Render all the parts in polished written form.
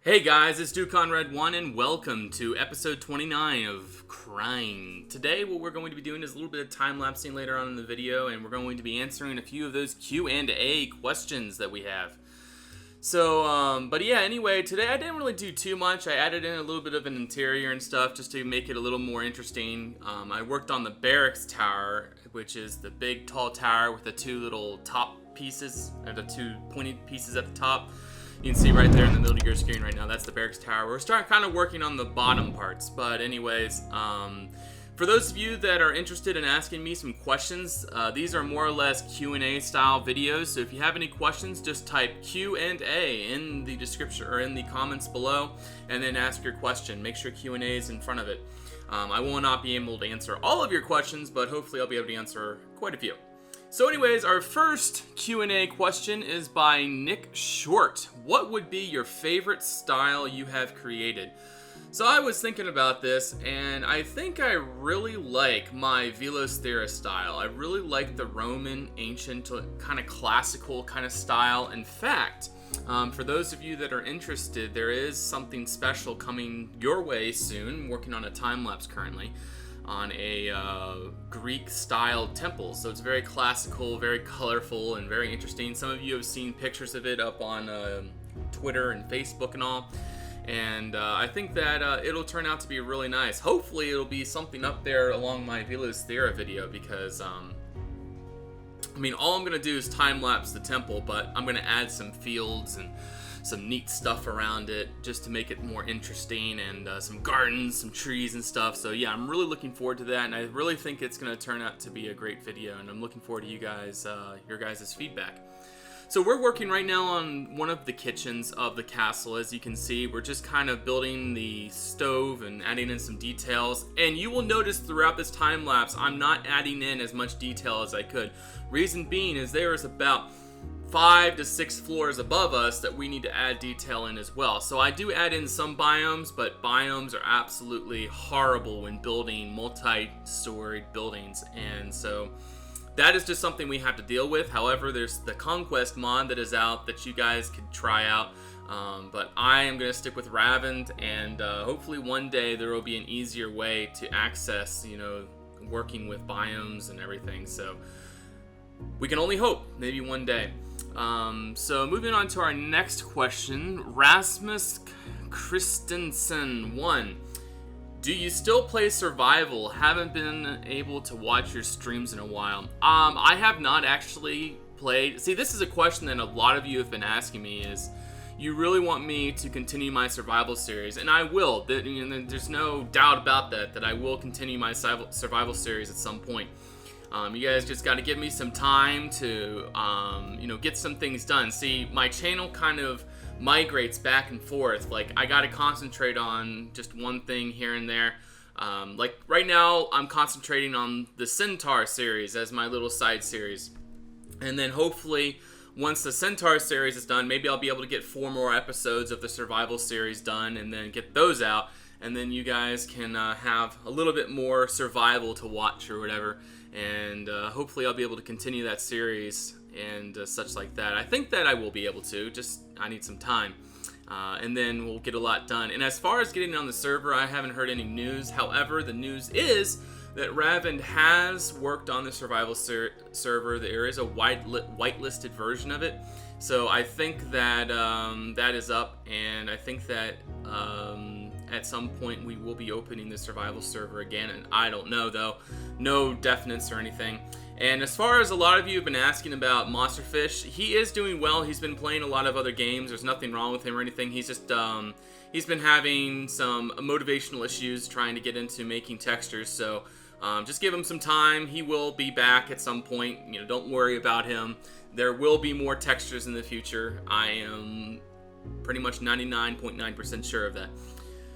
Hey guys, it's DudeConrad1 and welcome to episode 29 of Crying. Today what we're going to be doing is a little bit of time-lapsing later on in the video, and we're going to be answering a few of those Q&A questions that we have. But yeah, anyway, today I didn't really do too much. I added in a little bit of an interior and stuff just to make it a little more interesting. I worked on the Barracks tower, which is the big tall tower with the two little top pieces, or the two pointed pieces at the top. You can see right there in the middle of your screen right now, that's the Barracks Tower. We're starting kind of working on the bottom parts, but anyways, for those of you that are interested in asking me some questions, these are more or less Q&A style videos, so if you have any questions, just type Q&A in the description or in the comments below, and then ask your question. Make sure Q&A is in front of it. I will not be able to answer all of your questions, but hopefully I'll be able to answer quite a few. So anyways, our first Q&A question is by Nick Short. What would be your favorite style you have created? So I was thinking about this, and I think I really like my Velos Thera style. I really like the Roman, ancient, kind of classical kind of style. In fact, for those of you that are interested, there is something special coming your way soon. I'm working on a time-lapse currently on a Greek-style temple. So it's very classical, very colorful, and very interesting. Some of you have seen pictures of it up on Twitter and Facebook and all. And I think that it'll turn out to be really nice. Hopefully it'll be something up there along my Velos Thera video because, I mean, all I'm going to do is time-lapse the temple, but I'm going to add some fields and some neat stuff around it just to make it more interesting, and some gardens, some trees and stuff. So yeah, I'm really looking forward to that, and I really think it's going to turn out to be a great video, and I'm looking forward to you guys, your guys' feedback. So we're working right now on one of the kitchens of the castle. As you can see, we're just kind of building the stove and adding in some details, and you will notice throughout this time lapse I'm not adding in as much detail as I could. Reason being is there is about 5 to 6 floors above us that we need to add detail in as well. So I do add in some biomes, but biomes are absolutely horrible when building multi-storied buildings, and so that is just something we have to deal with. However, there's the Conquest mod that is out that you guys could try out, but I am going to stick with Ravend, and hopefully one day there will be an easier way to access, you know, working with biomes and everything. So we can only hope, maybe one day. So moving on to our next question, Rasmus Christensen 1. Do you still play survival? Haven't been able to watch your streams in a while. I have not actually played. See, this is a question that a lot of you have been asking me, is you really want me to continue my survival series, and I will. There's no doubt about that I will continue my survival series at some point. You guys just got to give me some time to, you know, get some things done. See, my channel kind of migrates back and forth. Like, I got to concentrate on just one thing here and there. Like, right now, I'm concentrating on the Centaur series as my little side series. And then, hopefully, once the Centaur series is done, maybe I'll be able to get 4 more episodes of the survival series done and then get those out. And then you guys can have a little bit more survival to watch or whatever. And hopefully I'll be able to continue that series and such like that. I think that I will be able to, just I need some time. And then we'll get a lot done. And as far as getting on the server, I haven't heard any news. However, the news is that Ravend has worked on the survival server. There is a whitelisted version of it. So I think that that is up, and I think that at some point we will be opening the survival server again, and I don't know though, no definites or anything. And as far as a lot of you have been asking about Monsterfish, he is doing well. He's been playing a lot of other games. There's nothing wrong with him or anything. He's just he's been having some motivational issues trying to get into making textures. So just give him some time. He will be back at some point. You know, don't worry about him. There will be more textures in the future. I am pretty much 99.9% sure of that.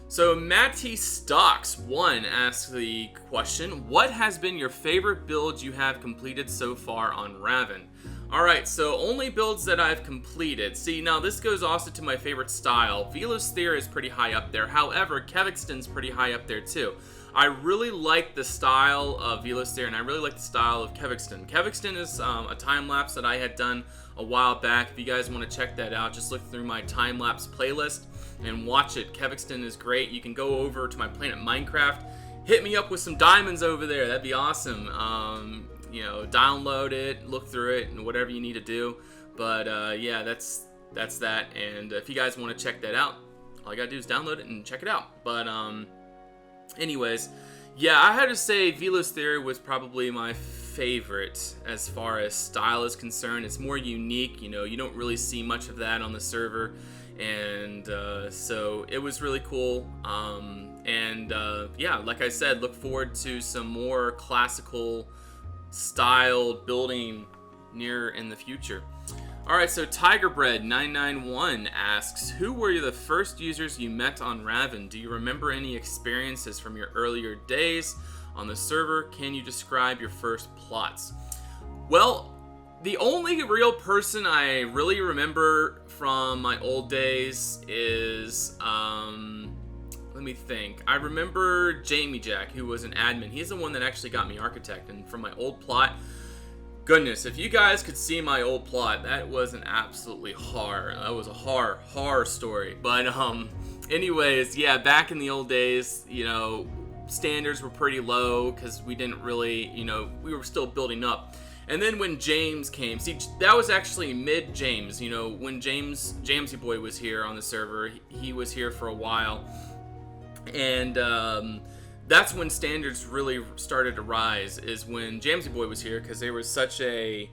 So Matty Stocks 1 asks the question, what has been your favorite build you have completed so far on Ravend? Alright, so only builds that I've completed. See, now this goes also to my favorite style. Velos Thera is pretty high up there. However, Kevikstan's pretty high up there too. I really like the style of Veloster, and I really like the style of Kevikston. Kevikston is a time-lapse that I had done a while back. If you guys want to check that out, just look through my time-lapse playlist and watch it. Kevikston is great. You can go over to my Planet Minecraft, hit me up with some diamonds over there. That'd be awesome. You know, download it, look through it, and whatever you need to do. But yeah, that's that. And if you guys want to check that out, all you gotta do is download it and check it out. But anyways, yeah, I had to say Veloster was probably my favorite as far as style is concerned. It's more unique, you know, you don't really see much of that on the server, and so it was really cool. Yeah, like I said, look forward to some more classical styled building near in the future. Alright, so TigerBread991 asks, who were the first users you met on Raven? Do you remember any experiences from your earlier days on the server? Can you describe your first plots? Well, the only real person I really remember from my old days is, let me think. I remember Jamie Jack, who was an admin. He's the one that actually got me Architect, and from my old plot, goodness, if you guys could see my old plot, that was an absolutely that was a horror story. But anyways, yeah, back in the old days, you know, standards were pretty low because we didn't really, you know, we were still building up. And then when James came, see, that was actually mid-James, you know, when Jamesy Boy was here on the server, he was here for a while. And that's when standards really started to rise, is when Jamesy Boy was here, because there was such a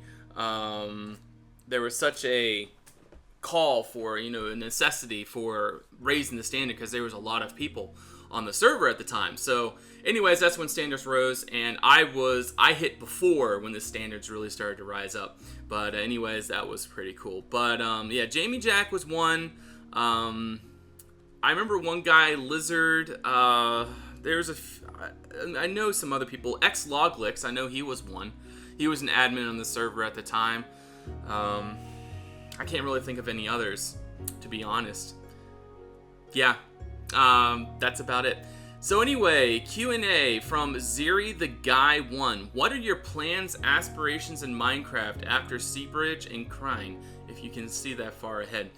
call for, you know, a necessity for raising the standard, because there was a lot of people on the server at the time. So anyways, that's when standards rose, and I hit before when the standards really started to rise up. But anyways, that was pretty cool. But yeah, Jamie Jack was one. I remember one guy, Lizard. There's I know some other people. Loglix, I know he was one. He was an admin on the server at the time. I can't really think of any others, to be honest. Yeah, that's about it. So anyway, Q&A from Ziri the Guy 1. What are your plans, aspirations in Minecraft after Seabridge and Crying, if you can see that far ahead?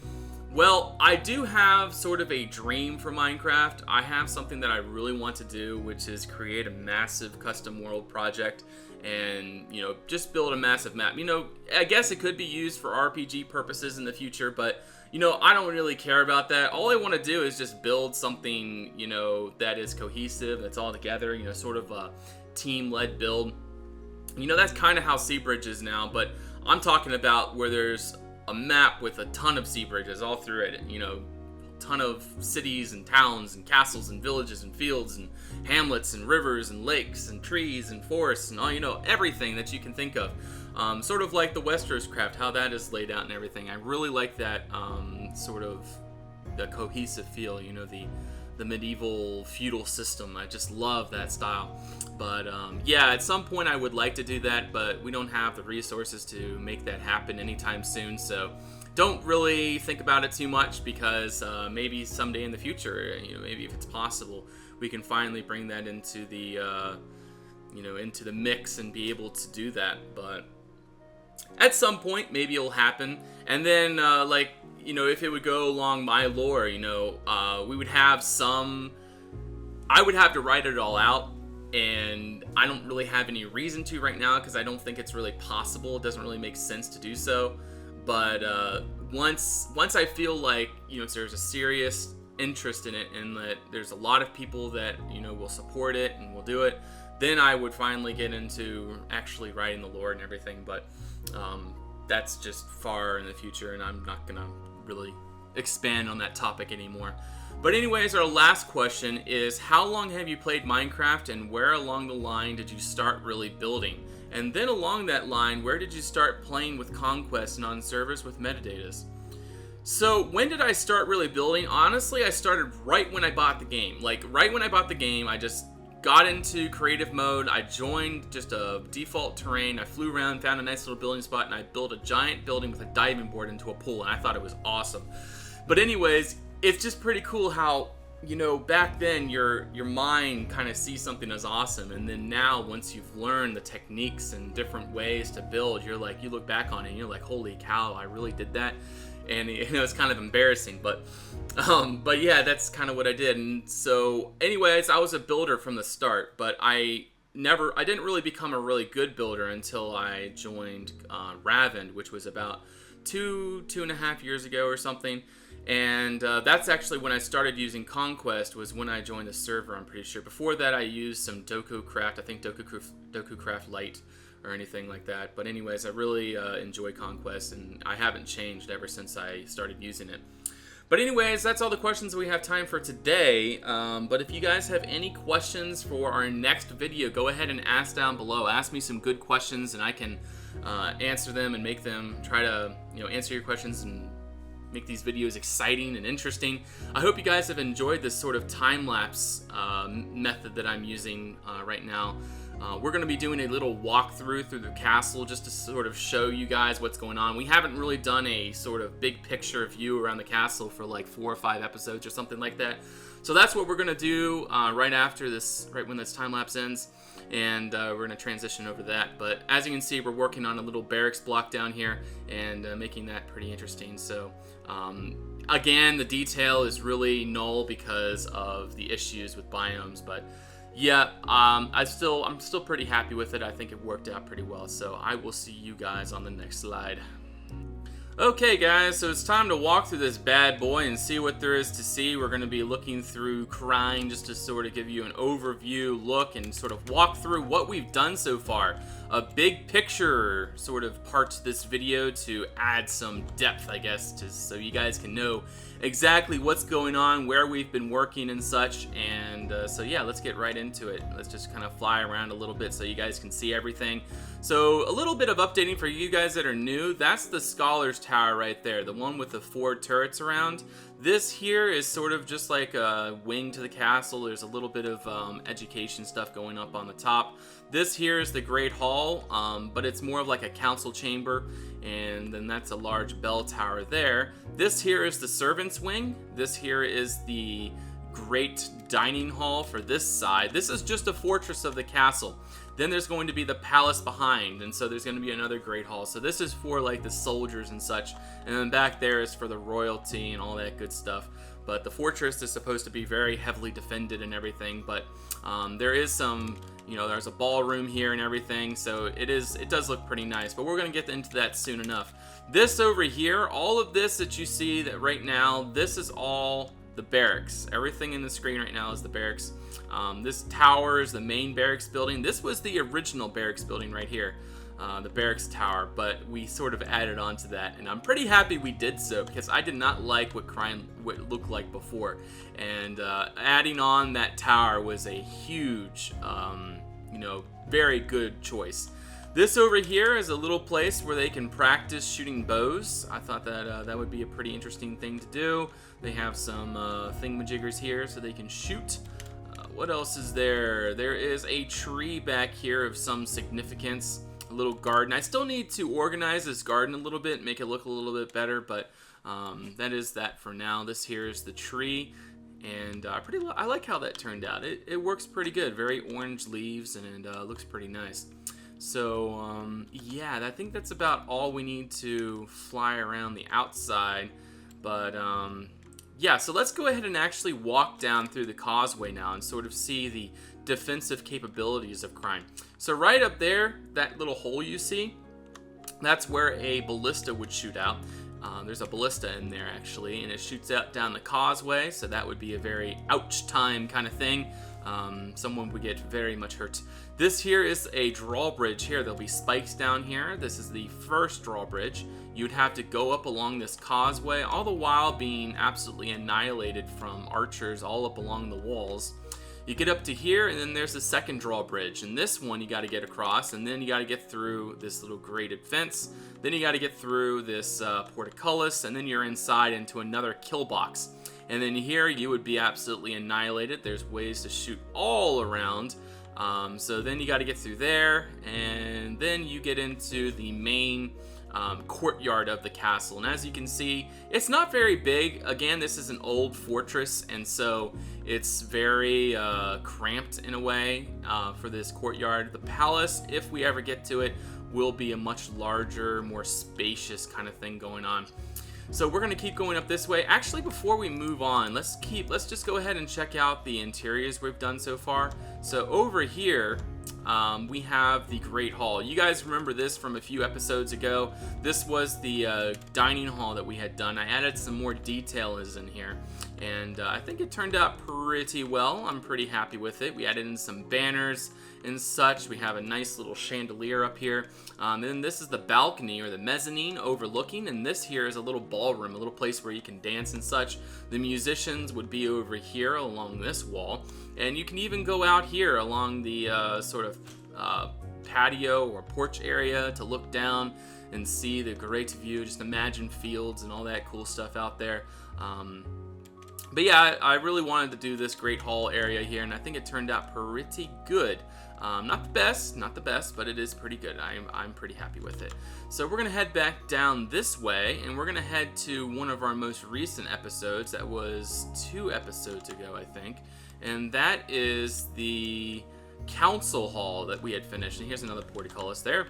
Well, I do have sort of a dream for Minecraft. I have something that I really want to do, which is create a massive custom world project and, you know, just build a massive map. You know, I guess it could be used for RPG purposes in the future, but, you know, I don't really care about that. All I want to do is just build something, you know, that is cohesive, that's all together, you know, sort of a team-led build. You know, that's kind of how Seabridge is now, but I'm talking about where there's a map with a ton of sea bridges all through it, you know, a ton of cities and towns and castles and villages and fields and hamlets and rivers and lakes and trees and forests and all, you know, everything that you can think of. Sort of like the Westeros craft, how that is laid out and everything. I really like that sort of the cohesive feel, you know, the medieval feudal system. I just love that style. But yeah, at some point I would like to do that, but we don't have the resources to make that happen anytime soon, so don't really think about it too much, because maybe someday in the future, you know, maybe if it's possible, we can finally bring that into the you know, into the mix and be able to do that. But at some point maybe it'll happen. And then like, you know, if it would go along my lore, you know, we would have I would have to write it all out, and I don't really have any reason to right now, because I don't think it's really possible. It doesn't really make sense to do so. But once I feel like, you know, there's a serious interest in it, and that there's a lot of people that, you know, will support it and will do it, then I would finally get into actually writing the lore and everything. But that's just far in the future, and I'm not gonna really expand on that topic anymore. But anyways, our last question is, how long have you played Minecraft, and where along the line did you start really building? And then along that line, where did you start playing with Conquest and on servers with metadatas? So when did I start really building? Honestly, I started right when I bought the game. Like right when I bought the game, I just got into creative mode. I joined just a default terrain. I flew around, found a nice little building spot, and I built a giant building with a diving board into a pool, and I thought it was awesome. But anyways, it's just pretty cool how, you know, back then your mind kind of sees something as awesome, and then now once you've learned the techniques and different ways to build, you're like, you look back on it and you're like, holy cow, I really did that. And you know, it's kind of embarrassing, but yeah, that's kind of what I did. And so anyways, I was a builder from the start, but I didn't really become a really good builder until I joined Ravend, which was about two and a half years ago or something. And that's actually when I started using Conquest, was when I joined the server, I'm pretty sure. Before that, I used some DokuCraft, I think DokuCraft Lite or anything like that. But anyways, I really enjoy Conquest, and I haven't changed ever since I started using it. But anyways, that's all the questions we have time for today. But if you guys have any questions for our next video, go ahead and ask down below. Ask me some good questions, and I can answer them and make them, try to, you know, answer your questions and make these videos exciting and interesting. I hope you guys have enjoyed this sort of time-lapse method that I'm using right now. We're going to be doing a little walkthrough through the castle just to sort of show you guys what's going on. We haven't really done a sort of big picture view around the castle for like 4 or 5 episodes or something like that. So that's what we're going to do right after this, right when this time-lapse ends. And we're going to transition over that. But as you can see, we're working on a little barracks block down here and making that pretty interesting. So again, the detail is really null because of the issues with biomes, but yeah, I'm still pretty happy with it. I think it worked out pretty well. So I will see you guys on the next slide. Okay guys, so it's time to walk through this bad boy and see what there is to see. We're going to be looking through Crying just to sort of give you an overview look and sort of walk through what we've done so far. A big picture sort of part to this video to add some depth, I guess, so you guys can know exactly what's going on, where we've been working and such. And so yeah, let's get right into it. Let's just kind of fly around a little bit so you guys can see everything. So a little bit of updating for you guys that are new. That's the Scholar's Tower right there, the one with the 4 turrets around. This here is sort of just like a wing to the castle. There's a little bit of education stuff going up on the top. This here is the Great Hall, but it's more of like a council chamber, and then that's a large bell tower there. This here is the servants' wing. This here is the great dining hall for this side. This is just a fortress of the castle. Then there's going to be the palace behind, and so there's going to be another great hall. So this is for like the soldiers and such, and then back there is for the royalty and all that good stuff. But the fortress is supposed to be very heavily defended and everything, but there is some, you know, there's a ballroom here and everything, so it does look pretty nice, but we're going to get into that soon enough. This over here, all of this that you see that right now, this is all the barracks. Everything in the screen right now is the barracks. This tower is the main barracks building. This was the original barracks building right here, the barracks tower, but we sort of added on to that, and I'm pretty happy we did so because I did not like what Crime looked like before, and adding on that tower was a huge, you know, very good choice. This over here is a little place where they can practice shooting bows. I thought that that would be a pretty interesting thing to do. They have some thingamajiggers here so they can shoot. What else is there? There is a tree back here of some significance, a little garden. I still need to organize this garden a little bit, make it look a little bit better, but that is that for now. This here is the tree, and I like how that turned out. It works pretty good. Very orange leaves, and looks pretty nice. So yeah, I think that's about all we need to fly around the outside, but yeah, so let's go ahead and actually walk down through the causeway now and sort of see the defensive capabilities of Crime. So right up there, that little hole you see, that's where a ballista would shoot out. There's a ballista in there actually, and it shoots out down the causeway, so that would be a very ouch time kind of thing. Someone would get very much hurt. This here is a drawbridge here. There'll be spikes down here. This is the first drawbridge. You'd have to go up along this causeway, all the while being absolutely annihilated from archers all up along the walls. You get up to here, and then there's the second drawbridge, and this one you got to get across, and then you got to get through this little grated fence. Then you got to get through this portcullis, and then you're inside into another kill box. And then here you would be absolutely annihilated. There's ways to shoot all around. So then you got to get through there, and then you get into the main courtyard of the castle. And as you can see, it's not very big. Again, this is an old fortress, and so it's very cramped in a way for this courtyard. The palace, if we ever get to it, will be a much larger, more spacious kind of thing going on. So we're gonna keep going up this way. Actually, before we move on, let's just go ahead and check out the interiors we've done so far. So over here, we have the Great Hall. You guys remember this from a few episodes ago. This was the dining hall that we had done. I added some more details in here, and I think it turned out pretty well. I'm pretty happy with it. We added in some banners and such. We have a nice little chandelier up here. And then this is the balcony or the mezzanine overlooking, and this here is a little ballroom, a little place where you can dance and such. The musicians would be over here along this wall, and you can even go out here along the sort of patio or porch area to look down and see the great view. Just imagine fields and all that cool stuff out there. But yeah, I really wanted to do this Great Hall area here, and I think it turned out pretty good. Not the best, but it is pretty good. I'm pretty happy with it. So we're gonna head back down this way, and we're gonna head to one of our most recent episodes. That was 2 episodes ago, I think, and that is the council hall that we had finished. And here's another portcullis there.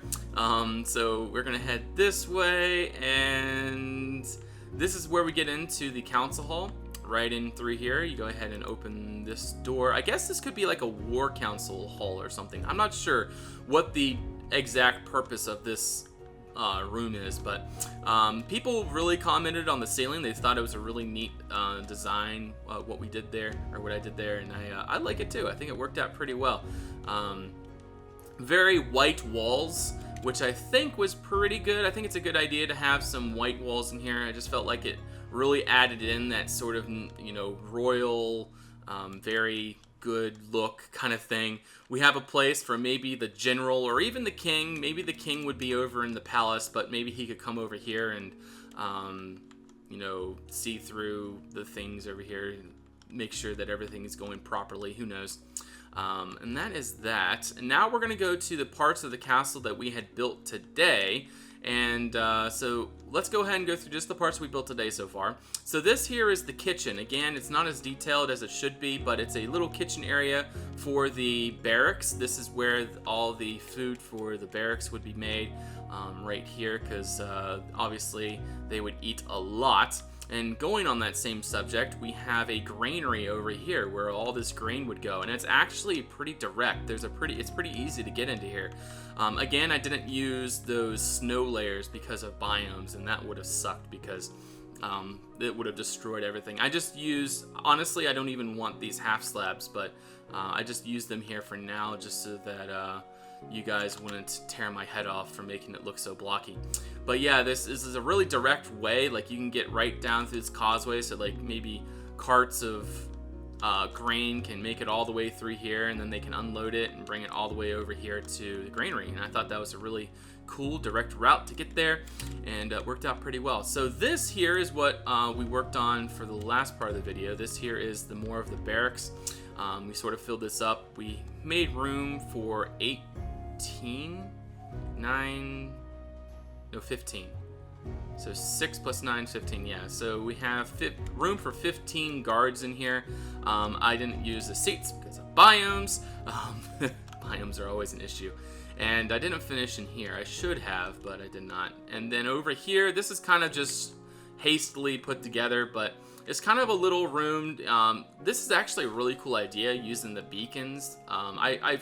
So we're gonna head this way, and this is where we get into the council hall. Right in through here, you go ahead and open this door. I guess this could be like a war council hall or something. I'm not sure what the exact purpose of this room is, but people really commented on the ceiling. They thought it was a really neat design, what we did there, or what I did there, and I like it too. I think it worked out pretty well. Very white walls, which I think was pretty good. I think it's a good idea to have some white walls in here. I just felt like it really added in that sort of, you know, royal, very good look kind of thing. We have a place for maybe the general or even the king. Maybe the king would be over in the palace, but maybe he could come over here and, you know, see through the things over here and make sure that everything is going properly. Who knows? And that is that. And now we're going to go to the parts of the castle that we had built today. And so let's go ahead and go through just the parts we built today so far. So this here is the kitchen. Again, it's not as detailed as it should be, but it's a little kitchen area for the barracks. This is where all the food for the barracks would be made, right here, because obviously they would eat a lot. And going on that same subject, we have a granary over here where all this grain would go, and it's actually pretty direct. It's pretty easy to get into here. Again, I didn't use those snow layers because of biomes, and that would have sucked because it would have destroyed everything. I just used, honestly, I don't even want these half slabs, but I just used them here for now just so that you guys wouldn't tear my head off for making it look so blocky. But yeah, this is a really direct way. Like, you can get right down through this causeway, so like maybe carts of grain can make it all the way through here, and then they can unload it and bring it all the way over here to the granary. And I thought that was a really cool direct route to get there, and it worked out pretty well. So this here is what we worked on for the last part of the video. This here is the more of the barracks. We sort of filled this up. We made room for 15. So 6 plus 9, 15, yeah. So we have room for 15 guards in here. I didn't use the seats because of biomes. Biomes are always an issue. And I didn't finish in here. I should have, but I did not. And then over here, this is kind of just hastily put together, but it's kind of a little room. This is actually a really cool idea, using the beacons. I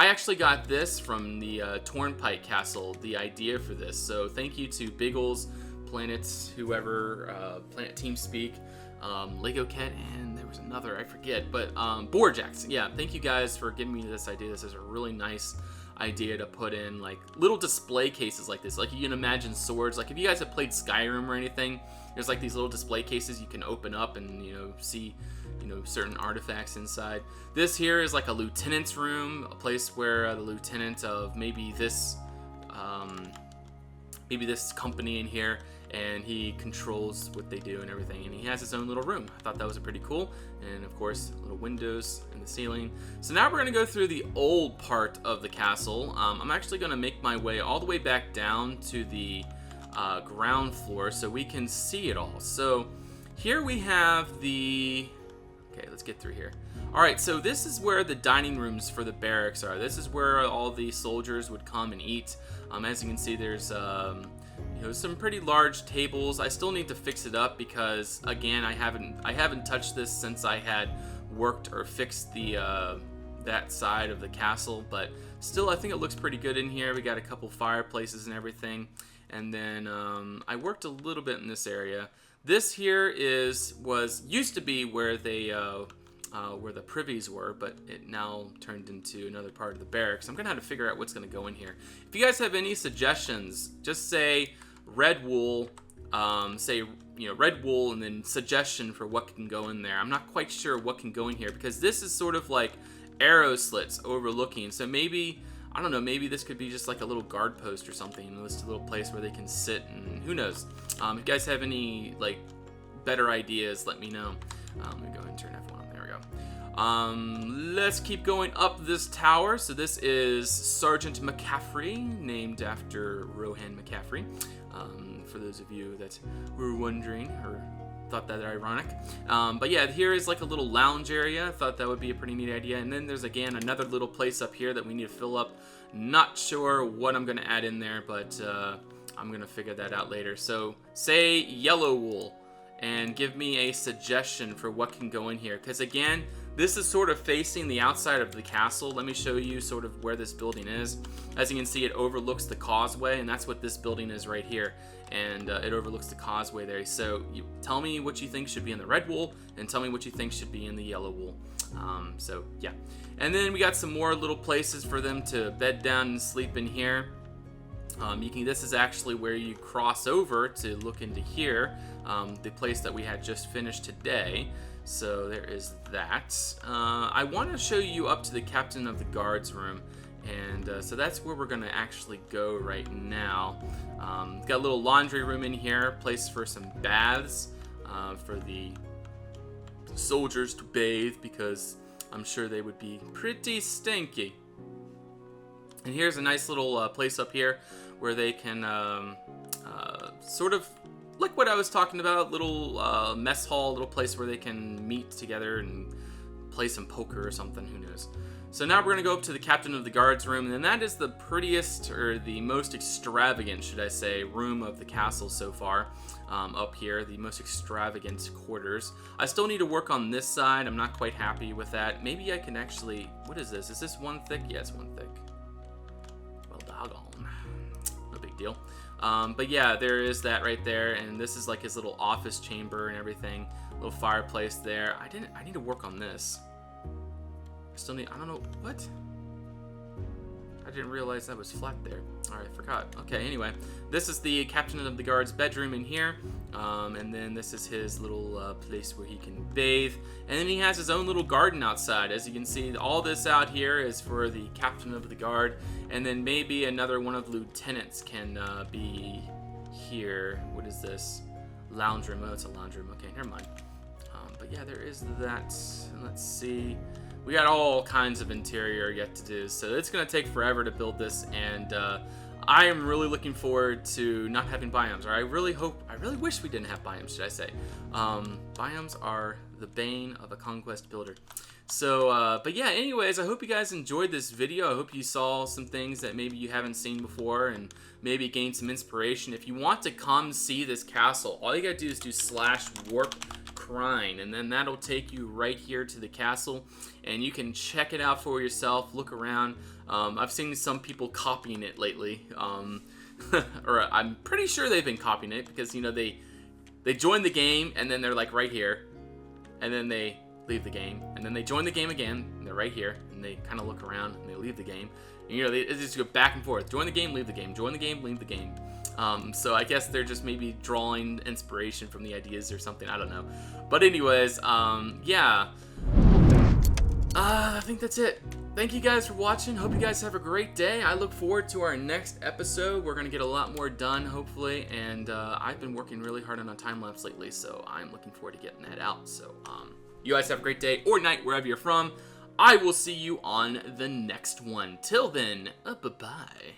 actually got this from the Turnpike Castle, the idea for this. So thank you to Biggles, Planets, whoever, Planet TeamSpeak, Lego Cat, and there was another, I forget, but Borjax. Yeah, thank you guys for giving me this idea. This is a really nice idea to put in like little display cases like this. Like, you can imagine swords. Like, if you guys have played Skyrim or anything, there's like these little display cases you can open up and, you know, see, you know, certain artifacts inside. This here is like a lieutenant's room, a place where the lieutenant of maybe this company in here, and he controls what they do and everything, and he has his own little room. I thought that was pretty cool. And of course, little windows in the ceiling. So now we're gonna go through the old part of the castle. I'm actually gonna make my way all the way back down to the ground floor so we can see it all. So here we have the... Okay, let's get through here. Alright, so this is where the dining rooms for the barracks are. This is where all the soldiers would come and eat. As you can see, there's some pretty large tables. I still need to fix it up because, again, I haven't touched this since I had worked or fixed the that side of the castle. But still, I think it looks pretty good in here. We got a couple fireplaces and everything. And then I worked a little bit in this area. This here used to be where they where the privies were, but it now turned into another part of the barracks. I'm gonna have to figure out what's gonna go in here. If you guys have any suggestions, just say red wool, red wool, and then suggestion for what can go in there. I'm not quite sure what can go in here because this is sort of like arrow slits overlooking. So maybe, I don't know, maybe this could be just like a little guard post or something. Just a little place where they can sit, and who knows. If you guys have any like better ideas, let me know. Let me go ahead and turn F1 on. There we go. Let's keep going up this tower. So this is Sergeant McCaffrey, named after Rohan McCaffrey. For those of you that were wondering or thought that ironic. But yeah, here is like a little lounge area. I thought that would be a pretty neat idea. And then there's again another little place up here that we need to fill up. Not sure what I'm going to add in there, but I'm going to figure that out later. So say yellow wool and give me a suggestion for what can go in here. Because again, this is sort of facing the outside of the castle. Let me show you sort of where this building is. As you can see, it overlooks the causeway, and that's what this building is right here. And it overlooks the causeway there. So tell me what you think should be in the red wool, and tell me what you think should be in the yellow wool. So yeah. And then we got some more little places for them to bed down and sleep in here. This is actually where you cross over to look into here, the place that we had just finished today. So there is that. I want to show you up to the captain of the guards room, and so that's where we're going to actually go right now. Got a little laundry room in here, place for some baths for the soldiers to bathe, because I'm sure they would be pretty stinky. And here's a nice little place up here where they can sort of like what I was talking about, little mess hall, little place where they can meet together and play some poker or something, who knows. So now we're going to go up to the captain of the guards room, and that is the prettiest, or the most extravagant, should I say, room of the castle so far. Up here, the most extravagant quarters. I still need to work on this side. I'm not quite happy with that. Maybe I can actually, what is this? Is this one thick? Yeah, it's one thick. Well, doggone. No big deal. But yeah, there is that right there, and this is like his little office chamber and everything. Little fireplace there. I need to work on this. I don't know, what? I didn't realize that was flat there. Alright, forgot. Okay, anyway. This is the captain of the guard's bedroom in here. And then this is his little place where he can bathe. And then he has his own little garden outside. As you can see, all this out here is for the captain of the guard. And then maybe another one of the lieutenants can be here. What is this? Lounge room. Oh, it's a lounge room. Okay, never mind. But yeah, there is that. Let's see. We got all kinds of interior yet to do, so it's going to take forever to build this, and I am really looking forward to not having biomes, or I really wish we didn't have biomes, should I say. Biomes are the bane of a conquest builder. So, but yeah, anyways, I hope you guys enjoyed this video. I hope you saw some things that maybe you haven't seen before, and maybe gained some inspiration. If you want to come see this castle, all you gotta do is do /warp Crine, and then that'll take you right here to the castle, and you can check it out for yourself, look around. I've seen some people copying it lately, or I'm pretty sure they've been copying it, because you know they join the game and then they're like right here, and then they leave the game, and then they join the game again and they're right here, and they kind of look around and they leave the game, and you know they just go back and forth, join the game, leave the game, join the game, leave the game. So I guess they're just maybe drawing inspiration from the ideas or something, I don't know. But anyways, yeah. I think that's it. Thank you guys for watching. Hope you guys have a great day. I look forward to our next episode. We're going to get a lot more done, hopefully. And I've been working really hard on a time-lapse lately, so I'm looking forward to getting that out. So you guys have a great day or night, wherever you're from. I will see you on the next one. Till then, bye-bye.